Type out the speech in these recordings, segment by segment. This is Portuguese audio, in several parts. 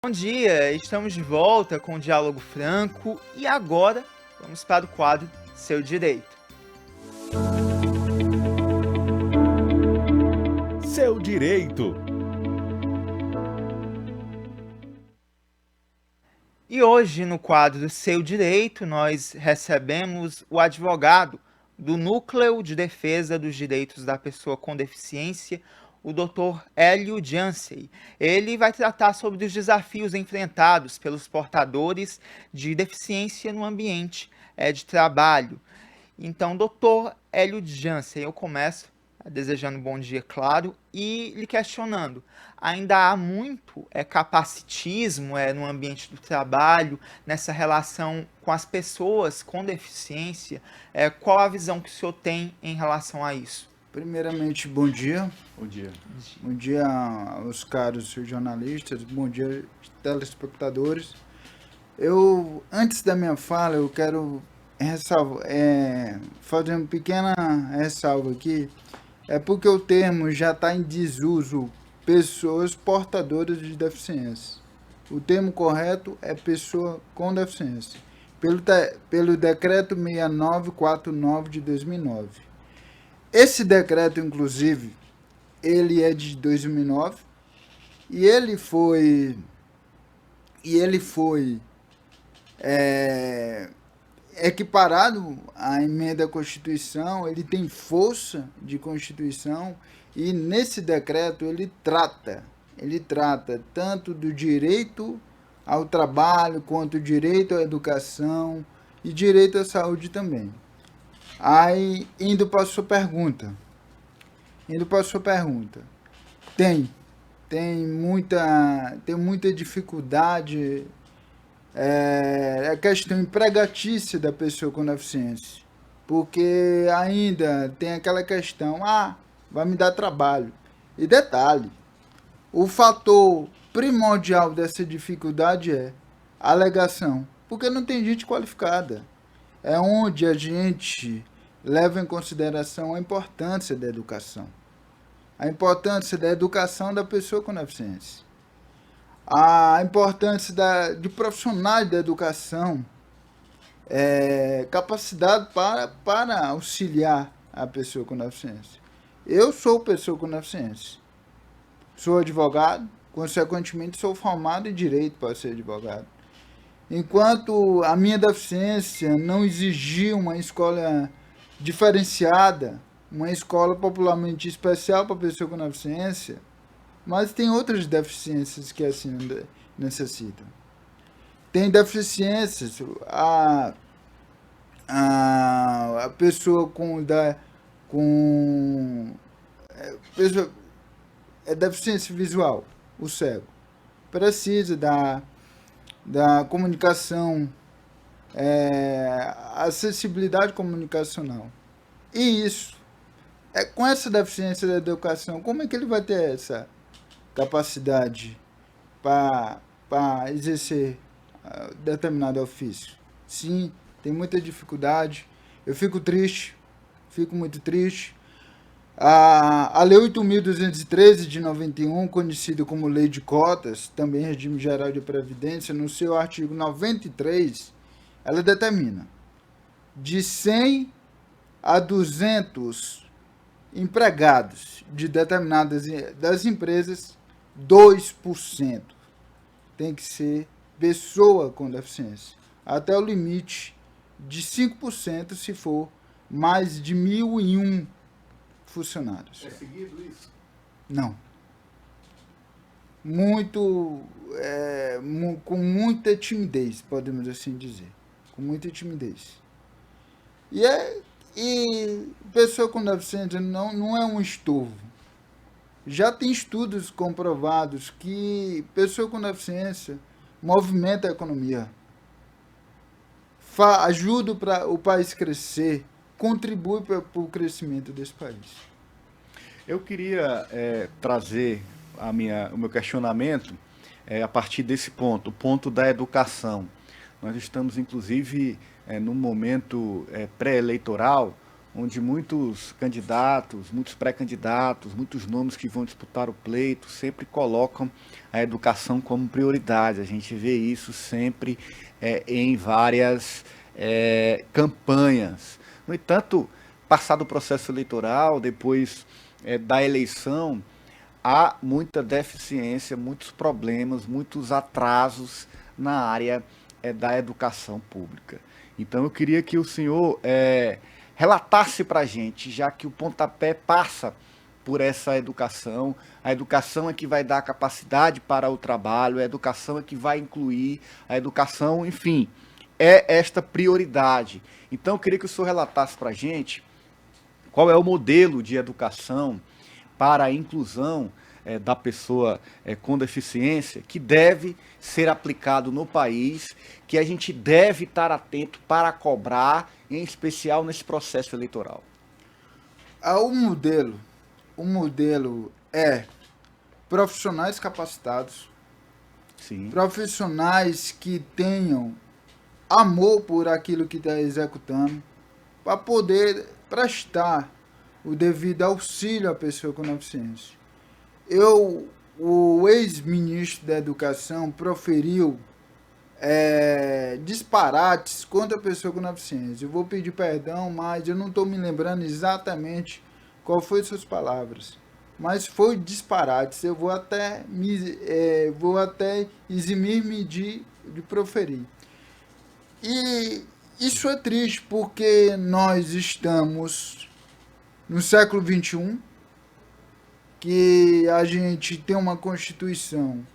Bom dia, estamos de volta com o Diálogo Franco e agora vamos para o quadro Seu Direito. Seu direito. E hoje, no quadro Seu Direito, nós recebemos o advogado do Núcleo de Defesa dos Direitos da Pessoa com Deficiência, o Dr. Hélio Jansen. Ele vai tratar sobre os desafios enfrentados pelos portadores de deficiência no ambiente de trabalho. Então, Dr. Hélio Jansen, eu começo desejando um bom dia, claro, e lhe questionando. Ainda há muito capacitismo no ambiente do trabalho, nessa relação com as pessoas com deficiência. Qual a visão que o senhor tem em relação a isso? Primeiramente, bom dia. Bom dia. Bom dia aos caros jornalistas, bom dia telespectadores. Antes da minha fala, eu quero fazer uma pequena ressalva aqui. É porque o termo já está em desuso, pessoas portadoras de deficiência. O termo correto é pessoa com deficiência, pelo decreto 6949 de 2009. Esse decreto, inclusive, ele é de 2009 e ele foi equiparado à emenda à Constituição. Ele tem força de Constituição e nesse decreto ele trata tanto do direito ao trabalho quanto direito à educação e direito à saúde também. Aí, indo para a sua pergunta, tem muita dificuldade, a questão empregatícia da pessoa com deficiência, porque ainda tem aquela questão, vai me dar trabalho. E detalhe, o fator primordial dessa dificuldade é a alegação, porque não tem gente qualificada. É onde a gente leva em consideração a importância da educação. A importância da educação da pessoa com deficiência. A importância de profissionais da educação capacitados para auxiliar a pessoa com deficiência. Eu sou pessoa com deficiência. Sou advogado, consequentemente sou formado em direito para ser advogado. Enquanto a minha deficiência não exigia uma escola diferenciada, uma escola popularmente especial para pessoa com deficiência, mas tem outras deficiências que assim necessitam. Tem deficiências, a pessoa com deficiência visual, o cego, precisa da comunicação, acessibilidade comunicacional. E isso, com essa deficiência da educação, como é que ele vai ter essa capacidade para exercer determinado ofício? Sim, tem muita dificuldade. Eu fico muito triste. A Lei 8.213 de 91, conhecida como Lei de Cotas, também Regime Geral de Previdência, no seu artigo 93, ela determina de 100 a 200 empregados de determinadas das empresas, 2% tem que ser pessoa com deficiência, até o limite de 5% se for mais de 1.001 funcionários. É seguido isso? Não. Com muita timidez, podemos assim dizer. Com muita timidez. E pessoa com deficiência não é um estorvo. Já tem estudos comprovados que pessoa com deficiência movimenta a economia, ajuda o país a crescer, contribui para o crescimento desse país. Eu queria trazer o meu questionamento a partir desse ponto, o ponto da educação. Nós estamos, inclusive, num momento pré-eleitoral, onde muitos candidatos, muitos pré-candidatos, muitos nomes que vão disputar o pleito sempre colocam a educação como prioridade. A gente vê isso sempre em várias campanhas. No entanto, passado o processo eleitoral, depois da eleição, há muita deficiência, muitos problemas, muitos atrasos na área da educação pública. Então eu queria que o senhor relatasse para a gente, já que o pontapé passa por essa educação, a educação é que vai dar capacidade para o trabalho, a educação é que vai incluir, a educação, enfim, é esta prioridade. Então eu queria que o senhor relatasse para a gente qual é o modelo de educação para a inclusão da pessoa com deficiência que deve ser aplicado no país, que a gente deve estar atento para cobrar, em especial nesse processo eleitoral. O modelo é profissionais capacitados, Sim. profissionais que tenham amor por aquilo que está executando, para poder prestar o devido auxílio à pessoa com deficiência. O ex-ministro da Educação proferiu disparates contra a pessoa com deficiência. Eu vou pedir perdão, mas eu não estou me lembrando exatamente qual foi suas palavras. Mas foi disparates. Eu vou até eximir-me de proferir. E isso é triste porque nós estamos no século XXI, que a gente tem uma Constituição.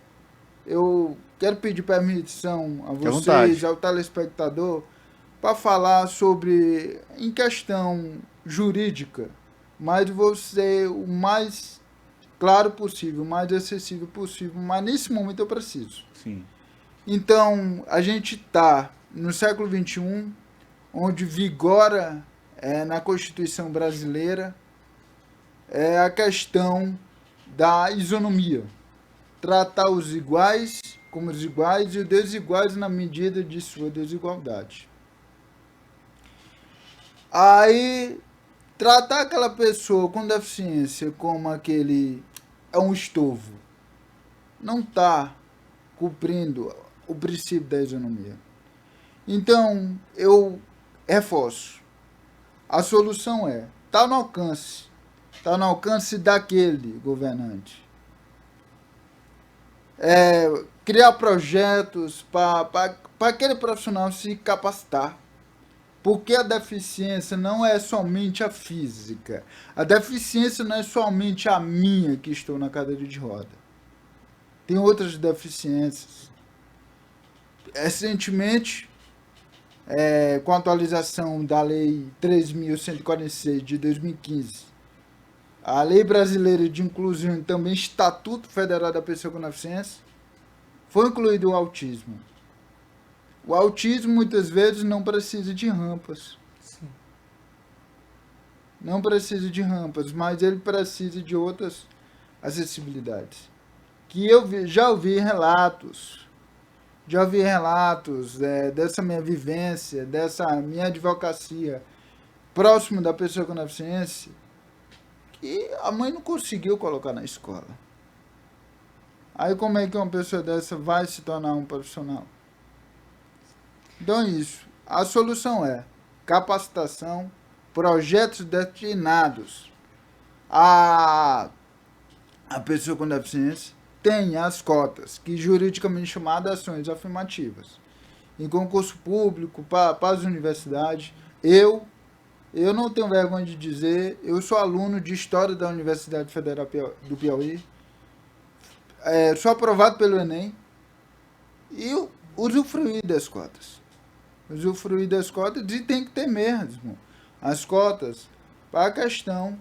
Eu quero pedir permissão a vocês, ao telespectador, para falar sobre, em questão jurídica, mas vou ser o mais claro possível, o mais acessível possível, mas nesse momento eu preciso. Sim. Então, a gente está no século XXI, onde vigora na Constituição brasileira a questão da isonomia. Tratar os iguais como os iguais e os desiguais na medida de sua desigualdade. Aí, tratar aquela pessoa com deficiência como aquele é um estorvo, não está cumprindo o princípio da isonomia. Então, eu reforço. A solução está no alcance daquele governante. Criar projetos para aquele profissional se capacitar. Porque a deficiência não é somente a física. A deficiência não é somente a minha que estou na cadeira de roda. Tem outras deficiências. Recentemente, com a atualização da Lei 3.146 de 2015, a Lei Brasileira de Inclusão e também Estatuto Federal da Pessoa com Deficiência, foi incluído o autismo. O autismo muitas vezes não precisa de rampas. Sim. Não precisa de rampas, mas ele precisa de outras acessibilidades. Que eu já ouvi relatos dessa minha vivência, dessa minha advocacia próximo da pessoa com deficiência, que a mãe não conseguiu colocar na escola. Aí como é que uma pessoa dessa vai se tornar um profissional? Então é isso. A solução é capacitação, projetos destinados a pessoa com deficiência, tem as cotas, que juridicamente chamadas ações afirmativas. Em concurso público, para as universidades, eu não tenho vergonha de dizer, eu sou aluno de História da Universidade Federal do Piauí, sou aprovado pelo Enem e usufruí das cotas. Usufruir das cotas e tem que ter mesmo as cotas para a questão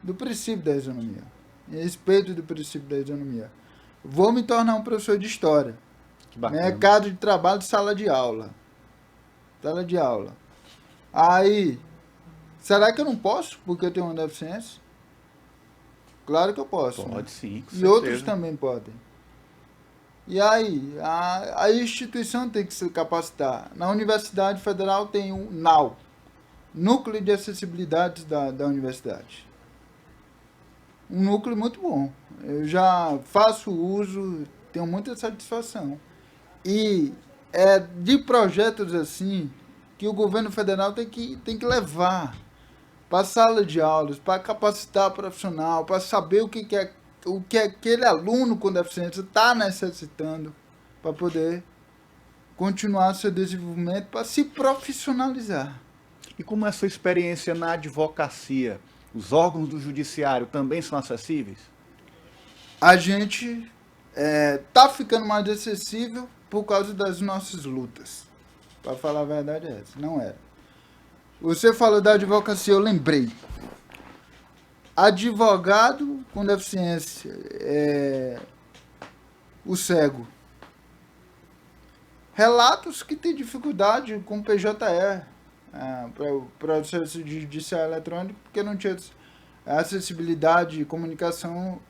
do princípio da isonomia, em respeito do princípio da isonomia. Vou me tornar um professor de história. Que bacana. Mercado de trabalho, sala de aula. Sala de aula. Aí, será que eu não posso porque eu tenho uma deficiência? Claro que eu posso. Pode, né? sim, com E certeza. outros também podem. E aí, a instituição tem que se capacitar. Na Universidade Federal tem o NAU, Núcleo de Acessibilidade da universidade. Um núcleo muito bom. Eu já faço uso, tenho muita satisfação. E é de projetos assim que o governo federal tem que levar para a sala de aulas, para capacitar o profissional, para saber o que aquele aluno com deficiência está necessitando para poder continuar seu desenvolvimento, para se profissionalizar. E como é a sua experiência na advocacia? Os órgãos do judiciário também são acessíveis? A gente tá ficando mais acessível por causa das nossas lutas. Para falar a verdade é essa, não era. Você falou da advocacia, eu lembrei. Advogado com deficiência, o cego. Relatos que tem dificuldade com PJE, para o processo judicial eletrônico, porque não tinha a acessibilidade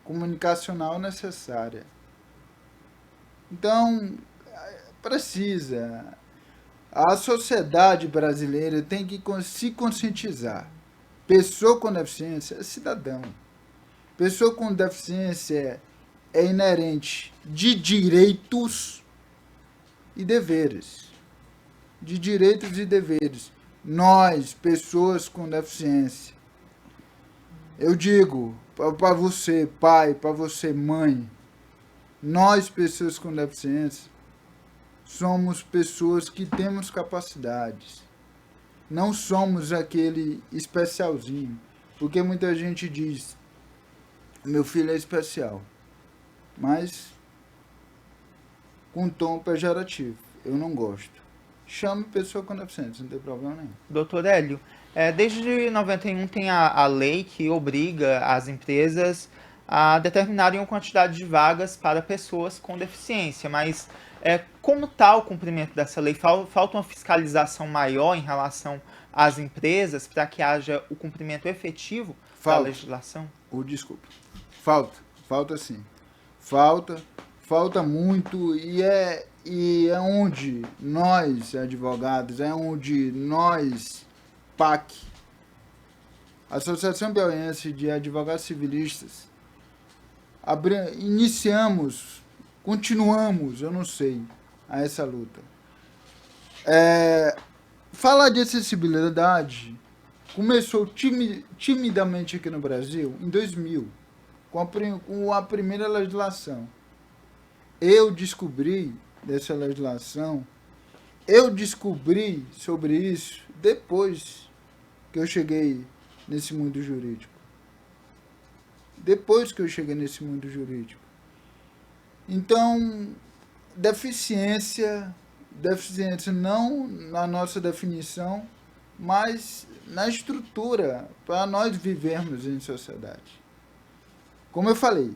comunicacional necessária. Então, precisa. A sociedade brasileira tem que se conscientizar. Pessoa com deficiência é cidadão. Pessoa com deficiência é inerente de direitos e deveres. De direitos e deveres. Nós, pessoas com deficiência, eu digo para você, pai, para você, mãe, nós, pessoas com deficiência, somos pessoas que temos capacidades. Não somos aquele especialzinho. Porque muita gente diz, meu filho é especial. Mas com tom pejorativo. Eu não gosto. Chame pessoa com deficiência, não tem problema nenhum. Doutor Hélio, desde 91 tem a lei que obriga as empresas a determinarem uma quantidade de vagas para pessoas com deficiência, mas como está o cumprimento dessa lei? Falta uma fiscalização maior em relação às empresas para que haja o cumprimento efetivo da legislação? Desculpa. Falta sim. Falta muito e é onde nós, advogados, é onde nós, PAC, Associação Piauiense de Advogados Civilistas, continuamos, eu não sei, a essa luta. Falar de acessibilidade começou timidamente aqui no Brasil em 2000, com a primeira legislação. Eu descobri dessa legislação, eu descobri sobre isso depois que eu cheguei nesse mundo jurídico. Então, deficiência não na nossa definição, mas na estrutura para nós vivermos em sociedade. Como eu falei,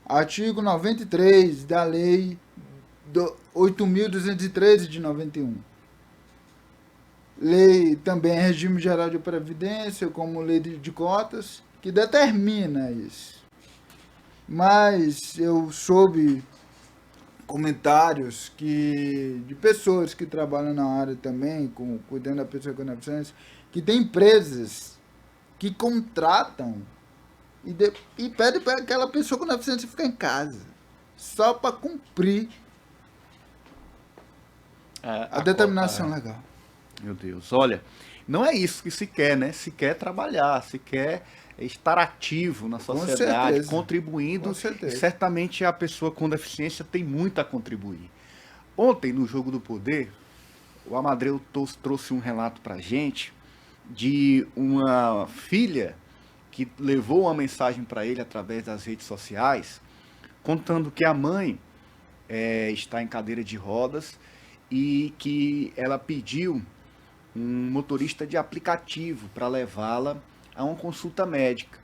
artigo 93 da lei 8.213 de 91. Lei também regime geral de previdência, como lei de cotas, que determina isso. Mas eu soube comentários de pessoas que trabalham na área também, cuidando da pessoa com deficiência, que tem empresas que contratam e pedem para aquela pessoa com deficiência ficar em casa, só para cumprir a determinação legal. Meu Deus, olha, não é isso que se quer, né? Se quer trabalhar, se quer estar ativo na sociedade, contribuindo. E certamente a pessoa com deficiência tem muito a contribuir. Ontem, no Jogo do Poder, o Amadreu trouxe um relato pra gente de uma filha que levou uma mensagem para ele através das redes sociais, contando que a mãe está em cadeira de rodas e que ela pediu um motorista de aplicativo para levá-la a uma consulta médica.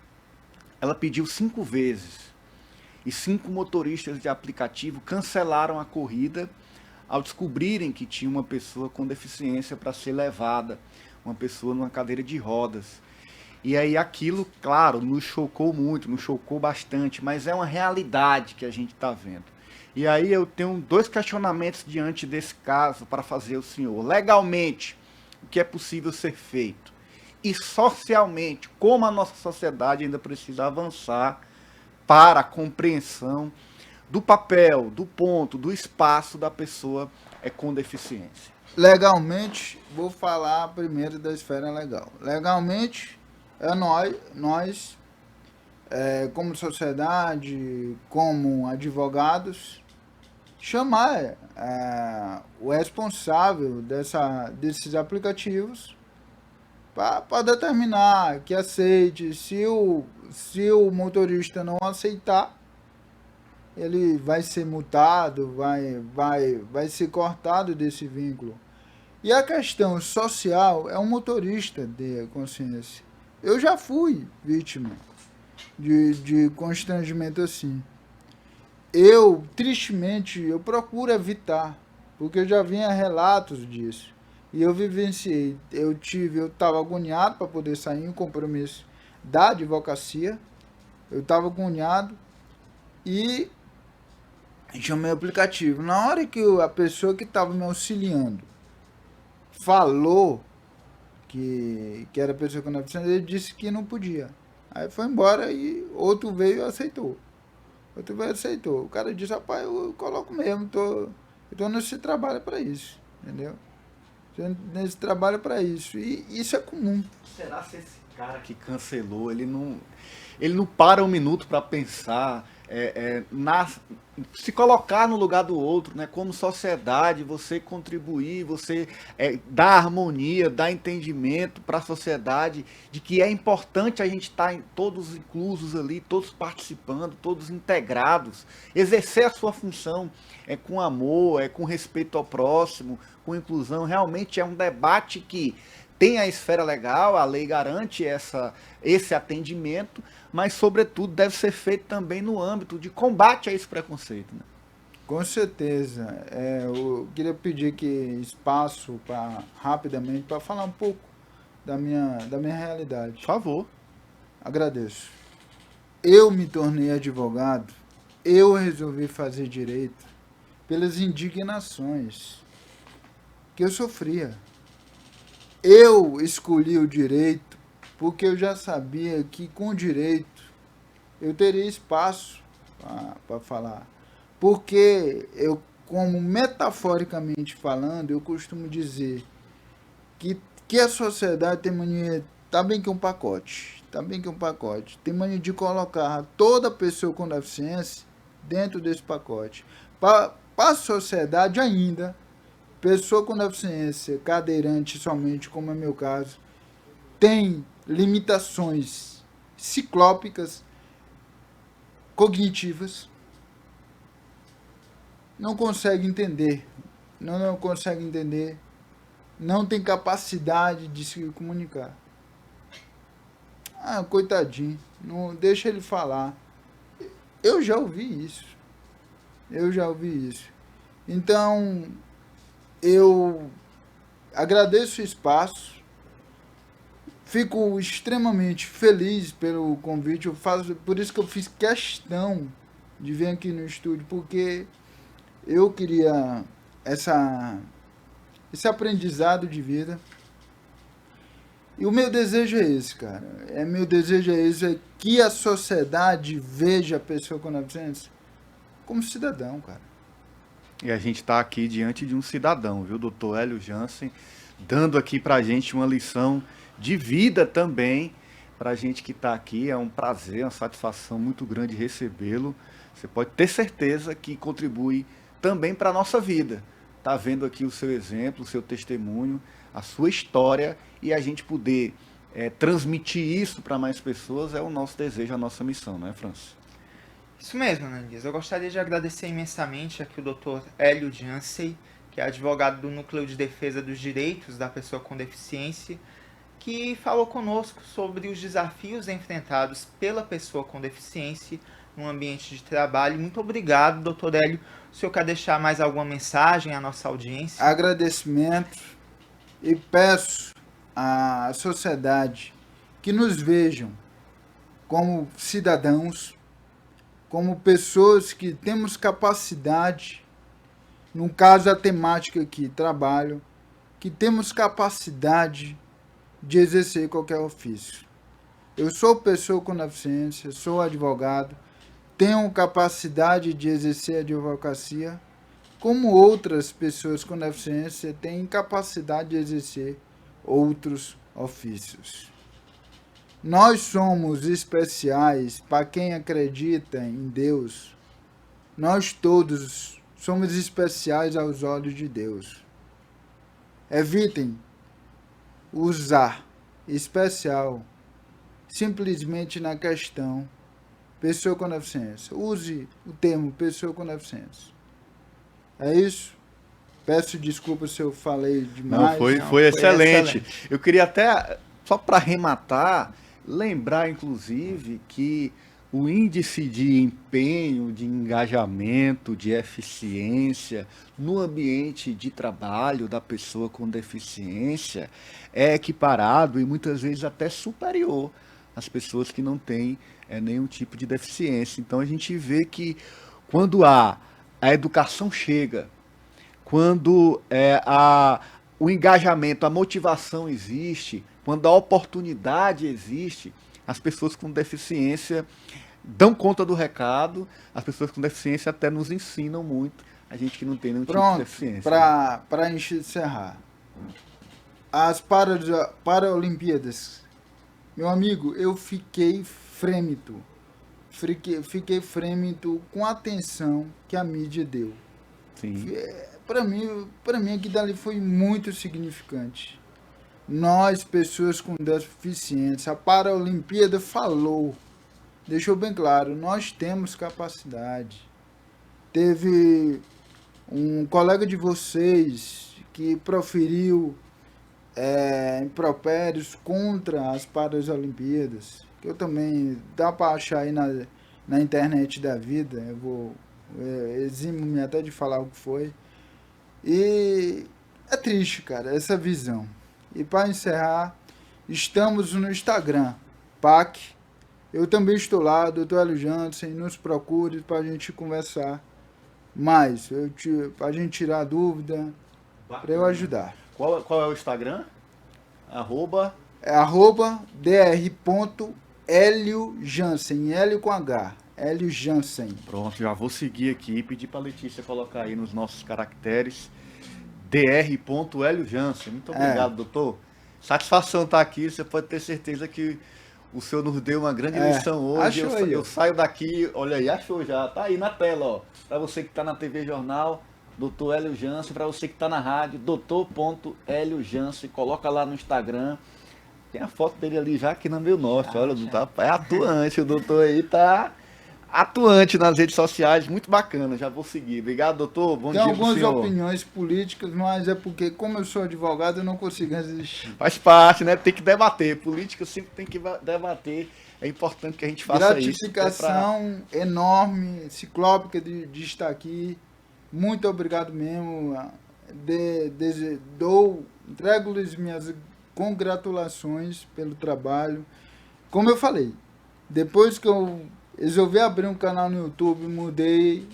Ela pediu 5 vezes e 5 motoristas de aplicativo cancelaram a corrida ao descobrirem que tinha uma pessoa com deficiência para ser levada, uma pessoa numa cadeira de rodas. E aí aquilo, claro, nos chocou muito, nos chocou bastante, mas é uma realidade que a gente está vendo. E aí eu tenho 2 questionamentos diante desse caso para fazer ao senhor. Legalmente, o que é possível ser feito? e socialmente, como a nossa sociedade ainda precisa avançar para a compreensão do papel, do ponto, do espaço da pessoa com deficiência. Legalmente, vou falar primeiro da esfera legal. Legalmente, nós como sociedade, como advogados, chamar o responsável desses aplicativos para determinar que aceite. Se o motorista não aceitar, ele vai ser multado, vai ser cortado desse vínculo. E a questão social é um motorista de consciência. Eu já fui vítima de constrangimento assim. Tristemente, eu procuro evitar, porque eu já vinha relatos disso. E eu vivenciei. Eu estava agoniado para poder sair em compromisso da advocacia. Eu estava agoniado e chamei o aplicativo. Na hora que a pessoa que estava me auxiliando falou que era pessoa com deficiência, ele disse que não podia. Aí foi embora e outro veio e aceitou. O cara disse, rapaz, eu coloco mesmo, eu tô nesse trabalho para isso, entendeu? Nesse trabalho para isso. E isso é comum. Será que esse cara que cancelou, ele não para um minuto para pensar, se colocar no lugar do outro, né? Como sociedade, você contribuir, você dar harmonia, dar entendimento para a sociedade de que é importante a gente estar todos inclusos ali, todos participando, todos integrados, exercer a sua função com amor, com respeito ao próximo, com inclusão. Realmente é um debate que tem a esfera legal, a lei garante esse atendimento, mas, sobretudo, deve ser feito também no âmbito de combate a esse preconceito. Né? Com certeza. Eu queria pedir aqui espaço rapidamente para falar um pouco da minha realidade. Por favor. Agradeço. Eu me tornei advogado, eu resolvi fazer direito pelas indignações que eu sofria. Eu escolhi o direito porque eu já sabia que com o direito eu teria espaço para falar. Porque eu, como metaforicamente falando, eu costumo dizer que a sociedade tem mania, tá bem que um pacote, tem mania de colocar toda pessoa com deficiência dentro desse pacote. Para a sociedade ainda, pessoa com deficiência, cadeirante somente, como é meu caso, tem limitações ciclópicas, cognitivas, não consegue entender, não tem capacidade de se comunicar. Coitadinho, não deixa ele falar. Eu já ouvi isso. Então, eu agradeço o espaço, fico extremamente feliz pelo convite, por isso que eu fiz questão de vir aqui no estúdio, porque eu queria esse aprendizado de vida. E o meu desejo é esse, cara. Meu desejo é que a sociedade veja a pessoa com deficiência como cidadão, cara. E a gente está aqui diante de um cidadão, viu, doutor Hélio Jansen, dando aqui para a gente uma lição de vida também, para a gente que está aqui. É um prazer, uma satisfação muito grande recebê-lo. Você pode ter certeza que contribui também para a nossa vida. Está vendo aqui o seu exemplo, o seu testemunho, a sua história, e a gente poder transmitir isso para mais pessoas é o nosso desejo, a nossa missão, não é, Francis? Isso mesmo, Ananias. Eu gostaria de agradecer imensamente aqui o Dr. Hélio Jansen, que é advogado do Núcleo de Defesa dos Direitos da Pessoa com Deficiência, que falou conosco sobre os desafios enfrentados pela pessoa com deficiência no ambiente de trabalho. Muito obrigado, doutor Hélio. O senhor quer deixar mais alguma mensagem à nossa audiência? Agradecimento, e peço à sociedade que nos vejam como cidadãos, como pessoas que temos capacidade, no caso a temática aqui, trabalho, que temos capacidade de exercer qualquer ofício. Eu sou pessoa com deficiência, sou advogado, tenho capacidade de exercer a advocacia, como outras pessoas com deficiência têm capacidade de exercer outros ofícios. Nós somos especiais para quem acredita em Deus. Nós todos somos especiais aos olhos de Deus. Evitem usar especial simplesmente na questão pessoa com deficiência. Use o termo pessoa com deficiência. É isso. Peço desculpa se eu falei demais. Foi excelente. Eu queria até, só para arrematar, lembrar, inclusive, que o índice de empenho, de engajamento, de eficiência no ambiente de trabalho da pessoa com deficiência é equiparado e muitas vezes até superior às pessoas que não têm nenhum tipo de deficiência. Então a gente vê que quando a educação chega, quando o engajamento, a motivação existe, quando a oportunidade existe, as pessoas com deficiência dão conta do recado, as pessoas com deficiência até nos ensinam muito, a gente que não tem nenhum tipo de deficiência. Para encerrar, as Paralimpíadas, meu amigo, eu fiquei frêmito com a atenção que a mídia deu. Sim. Para mim aquilo dali foi muito significante. Nós, pessoas com deficiência, a Paralimpíada deixou bem claro, nós temos capacidade. Teve um colega de vocês que proferiu impropérios contra as Paralimpíadas, que eu também, dá para achar aí na internet da vida, eximo-me até de falar o que foi. E é triste, cara, essa visão. E para encerrar, estamos no Instagram, PAC. Eu também estou lá, Dr. Hélio Jansen, nos procure para a gente conversar mais, para a gente tirar dúvida, para eu ajudar. Qual é o Instagram? @? @dr.Hélio Jansen, Hélio com H, Hélio Jansen. Pronto, já vou seguir aqui e pedir para a Letícia colocar aí nos nossos caracteres dr.Hélio Jansen. Muito obrigado, doutor. Satisfação estar aqui, você pode ter certeza que o senhor nos deu uma grande lição hoje. Eu saio daqui, olha aí, achou já, tá aí na tela, ó. Para você que está na TV Jornal, Dr. Hélio Jansen, para você que está na rádio, Dr.Hélio Jansen, coloca lá no Instagram. Tem a foto dele ali já aqui no meu norte, olha, é atuante, o doutor aí tá atuante nas redes sociais, muito bacana, já vou seguir. Obrigado, doutor, bom dia pro senhor. Tem algumas opiniões políticas, mas é porque, como eu sou advogado, eu não consigo resistir. Faz parte, né? Tem que debater, política sempre tem que debater, é importante que a gente faça isso. Gratificação enorme, ciclópica de estar aqui, muito obrigado mesmo, entrego-lhes minhas congratulações pelo trabalho. Como eu falei, depois que eu resolvi abrir um canal no YouTube, mudei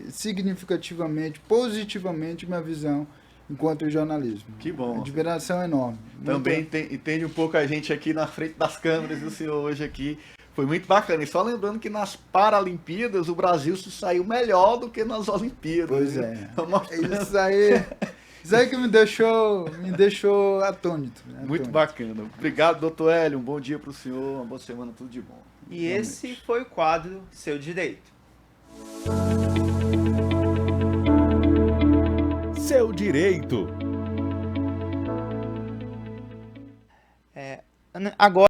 significativamente, positivamente minha visão enquanto jornalismo. Que bom. Admiração enorme. Também entende um pouco a gente aqui na frente das câmeras do senhor hoje aqui. Foi muito bacana. E só lembrando que nas Paralimpíadas o Brasil se saiu melhor do que nas Olimpíadas. Pois é. Isso aí que me deixou atônito. Muito bacana. Obrigado, doutor Hélio. Um bom dia para o senhor, uma boa semana, tudo de bom. E esse foi o quadro Seu Direito. Seu Direito. Agora